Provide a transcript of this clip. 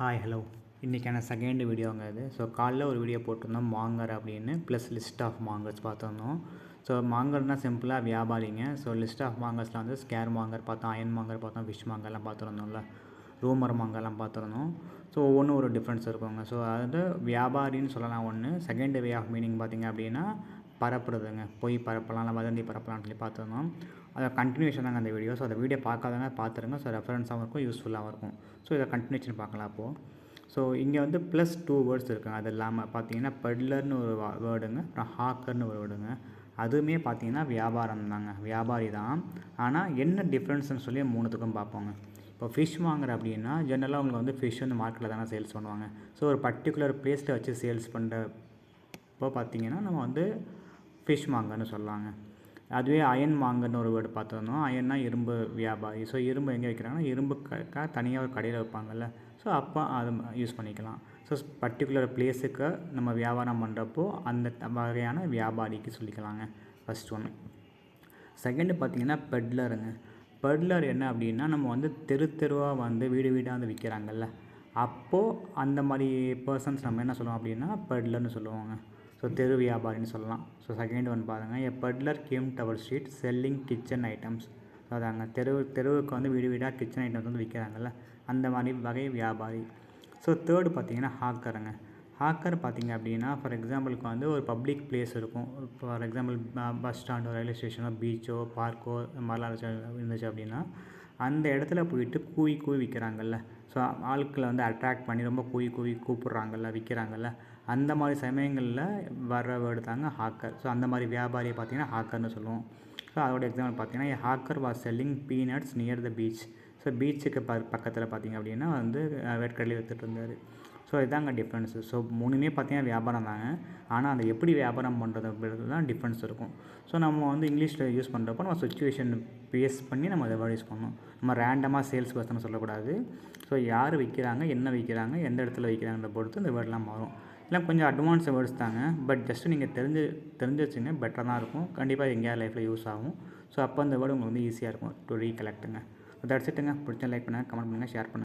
Hi hello இன்றைக்கான second வீடியோங்க இது. So காலைல ஒரு வீடியோ போட்டிருந்தோம் மாங்கர் அப்படின்னு ப்ளஸ் லிஸ்ட் ஆஃப் மாங்கர்ஸ் பார்த்துருந்தோம். ஸோ மாங்கர்னால் சிம்பிளாக வியாபாரிங்க. ஸோ லிஸ்ட் ஆஃப் மாங்கர்ஸில் வந்து ஸ்கேர் மாங்கர் பார்த்தோம், அயன் மாங்கர் பார்த்தோம், ஃபிஷ் மாங்கர்லாம் பார்த்துருந்தோம்ல, ரூமர் மாங்கர்லாம் பார்த்துருந்தோம். ஸோ ஒவ்வொன்றும் ஒரு டிஃப்ரென்ஸ் இருக்குங்க. ஸோ அது வியாபாரின்னு சொல்லலாம் ஒன்று. செகண்ட் வே ஆஃப் மீனிங் பார்த்திங்க அப்படின்னா பரப்புறதுங்க, பொய் பரப்பலாம், வதந்தி பரப்பலாம்னு சொல்லி பார்த்துருந்தோம். அதை கண்டினியூஷன் தாங்க அந்த வீடியோ. ஸோ அந்த வீடியோ பார்க்காதவங்க பார்த்துருங்க. ஸோ ரெஃபரன்ஸாகவும் இருக்கும், யூஸ்ஃபுல்லாகவும் இருக்கும். ஸோ இதை கண்டினியூஷன் பார்க்கலாம் அப்போது. ஸோ இங்கே வந்து ப்ளஸ் 2 வேர்ட்ஸ் இருக்குங்க. அது இல்லாமல் பார்த்தீங்கன்னா பெட்லர்னு ஒரு வேர்டுங்க, அப்புறம் ஹாக்கர்னு ஒரு வேர்டுங்க. அதுவுமே பார்த்தீங்கன்னா வியாபாரம் தாங்க, வியாபாரி தான். ஆனால் என்ன டிஃப்ரென்ஸ்னு சொல்லி மூணுத்துக்கும் பார்ப்போங்க. இப்போ ஃபிஷ் வாங்குற அப்படின்னா ஜென்ரலாக உங்களுக்கு வந்து ஃபிஷ் வந்து மார்க்கெட்டில் தானே சேல்ஸ் பண்ணுவாங்க. ஸோ ஒரு பர்டிகுலர் பிளேஸில் வச்சு சேல்ஸ் பண்ணுறப்போ பார்த்தீங்கன்னா நம்ம வந்து ஃபிஷ் மாங்கர்னு சொல்லலாங்க. அதுவே அயன் மாங்கர்னு ஒரு வேர்டு பார்த்துருந்தோம். அயன்னா இரும்பு வியாபாரி. ஸோ இரும்பு எங்கே வைக்கிறாங்கன்னா இரும்பு தனியாக ஒரு கடையில் வைப்பாங்கள்ல, ஸோ அப்போ அதை யூஸ் பண்ணிக்கலாம். ஸோ பர்டிகுலர் பிளேஸுக்கு நம்ம வியாபாரம் பண்ணுறப்போ அந்த வகையான வியாபாரிக்கு சொல்லிக்கலாங்க. ஃபஸ்ட் ஒன்று. செகண்டு பார்த்திங்கன்னா பெட்லருங்க. பெட்லர் என்ன அப்படின்னா நம்ம வந்து தெருவாக வந்து வீடு வீடாக வந்து விற்கிறாங்கல்ல, அப்போது அந்த மாதிரி பர்சன்ஸ் நம்ம என்ன சொல்லுவோம் அப்படின்னா பெட்லர்னு சொல்லுவாங்க. ஸோ தெரு வியாபாரின்னு சொல்லலாம். ஸோ செகண்ட் ஒன் பாருங்கள், a peddler came to our street selling kitchen items. அதாங்க தெருவுக்கு வந்து வீடு வீடாக கிச்சன் ஐட்டம்ஸ் வந்து விற்கிறாங்கல்ல, அந்த மாதிரி வகை வியாபாரி. ஸோ தேர்டு பார்த்திங்கன்னா ஹாக்கருங்க. ஹாக்கர் பார்த்திங்க அப்படின்னா ஃபார் எக்ஸாம்பிளுக்கு வந்து ஒரு பப்ளிக் பிளேஸ் இருக்கும். ஃபார் எக்ஸாம்பிள் பஸ் ஸ்டாண்டோ, ரயில்வே ஸ்டேஷனோ, பீச்சோ, பார்க்கோ இந்த மாதிரிலாம் இருந்துச்சு அப்படின்னா அந்த இடத்துல போயிட்டு கூவி விற்கிறாங்கல்ல. ஸோ ஆட்களை வந்து அட்ராக்ட் பண்ணி ரொம்ப கூப்பிட்றாங்கல்ல, விற்கிறாங்கல்ல, அந்த மாதிரி சமயங்களில் வர்ற வேர்டு தாங்க ஹாக்கர். ஸோ அந்த மாதிரி வியாபாரியை பார்த்திங்கன்னா ஹாக்கர்னு சொல்லுவோம். ஸோ அதோட எக்ஸாம்பிள் பார்த்திங்கன்னா hawker was selling peanuts near the beach. So பீச்சுக்கு பக்கத்தில் பார்த்திங்க அப்படின்னா வந்து வேர்க்கடலை விற்றுட்டு இருந்தார். ஸோ இதாங்க டிஃப்ரென்ஸு. ஸோ மூணுமே பார்த்திங்கன்னா வியாபாரம் தாங்க. ஆனால் அதை எப்படி வியாபாரம் பண்ணுறது அப்படின்றது தான் டிஃப்ரென்ஸ் இருக்கும். ஸோ நம்ம வந்து இங்கிலீஷில் யூஸ் பண்ணுறப்போ நம்ம சிச்சுவேஷன் பேஸ் பண்ணி நம்ம அதை வேர்ட் யூஸ் பண்ணணும். நம்ம ரேண்டமாக சேல்ஸ் பர்சன் சொல்லக்கூடாது. ஸோ யார் விற்கிறாங்க, என்ன விற்கிறாங்க, எந்த இடத்துல விற்கிறாங்கன்ற பொறுத்து இந்த வேர்டெலாம் மாறும். இல்லை கொஞ்சம் அட்வான்ஸ் வேர்ட்ஸ் தாங்க. பட் ஜஸ்ட்டு நீங்கள் தெரிஞ்சு வச்சுங்க பெட்டராக தான் இருக்கும். கண்டிப்பாக எங்கேயாவது லைஃப்பில் யூஸ் ஆகும். ஸோ அப்போ அந்த வேர்டு உங்களுக்கு வந்து ஈஸியாக இருக்கும் டு ரீகலெக்ட்டுங்க. தட்ஸ் இட்டுங்க. பிடிச்ச லைக் பண்ணுங்கள், கமெண்ட் பண்ணுங்கள், ஷேர் பண்ணுங்கள்.